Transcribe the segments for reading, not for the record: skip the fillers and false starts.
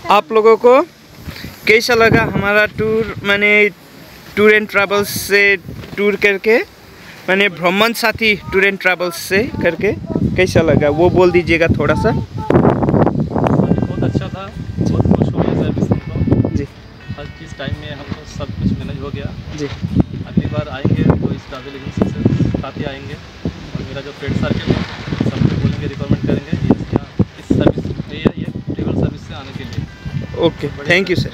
आप लोगों को कैसा लगा हमारा टूर, मैंने टूर एंड ट्रैवल्स से टूर करके, मैंने भ्रमण साथी टूर एंड ट्रैवल्स से करके कैसा लगा वो बोल दीजिएगा थोड़ा सा। बहुत अच्छा था, बहुत खुश हो गया सर्विस को जी। हर चीज़ टाइम में हमको सब कुछ मैनेज हो गया जी। अगली बार आएंगे तो इस ट्रैवल एजेंसी से साथ ही आएंगे और मेरा जो फ्रेंड सर्कल है सबको बोलेंगे, रिकमेंड करेंगे इस सर्विस ये ट्रैवल सर्विस से आने के लिए। Okay, thank you sir.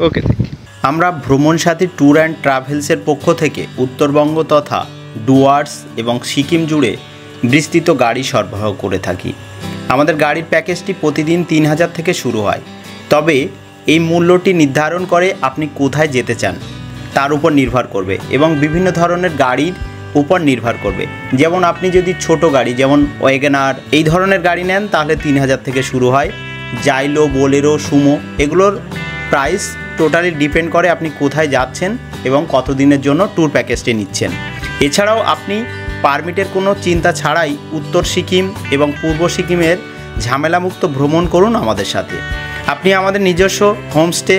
Okay, thank you. আমরা ভ্রমণ সাথী ট্যুর অ্যান্ড ট্রাভেলসের পক্ষ থেকে উত্তরবঙ্গ তথা ডুয়ার্স এবং সিকিম জুড়ে বিস্তৃত গাড়ি সরবরাহ করে থাকি। আমাদের গাড়ির প্যাকেজটি প্রতিদিন 3000 থেকে শুরু হয়, তবে এই মূল্যটি নির্ধারণ করে আপনি কোথায় যেতে চান তার উপর নির্ভর করবে এবং বিভিন্ন ধরনের গাড়ির উপর নির্ভর করবে। যেমন আপনি যদি ছোট গাড়ি যেমন ওয়াগনার এই ধরনের গাড়ি নেন তাহলে 3000 থেকে শুরু হয়। জাইলো, বোলেরো, সুমো এগুলোর প্রাইস টোটালি ডিপেন্ড করে আপনি কোথায় যাচ্ছেন এবং কতদিনের জন্য ট্যুর প্যাকেজটি নিচ্ছেন। এছাড়াও আপনি পারমিটের কোনো চিন্তা ছাড়াই উত্তর সিকিম এবং পূর্ব সিকিমের ঝামেলামুক্ত ভ্রমণ করুন আমাদের সাথে। আপনি আমাদের নিজস্ব হোমস্টে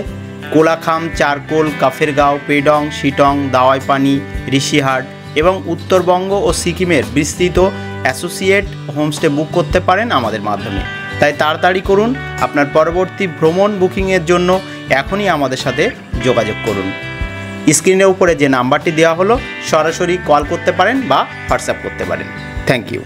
কোলাখাম, চারকোল, কাফেরগাঁও, পেডং, শিটং, দাওয়াইপানি, ঋষিহাট এবং উত্তরবঙ্গ ও সিকিমের বিস্তৃত অ্যাসোসিয়েট হোমস্টে বুক করতে পারেন আমাদের মাধ্যমে। তাই তাড়াতাড়ি করুন, আপনার পরবর্তী ভ্রমণ বুকিংয়ের জন্য এখনই আমাদের সাথে যোগাযোগ করুন। স্ক্রিনের উপরে যে নাম্বারটি দেওয়া হলো সরাসরি কল করতে পারেন বা হোয়াটসঅ্যাপ করতে পারেন। Thank you.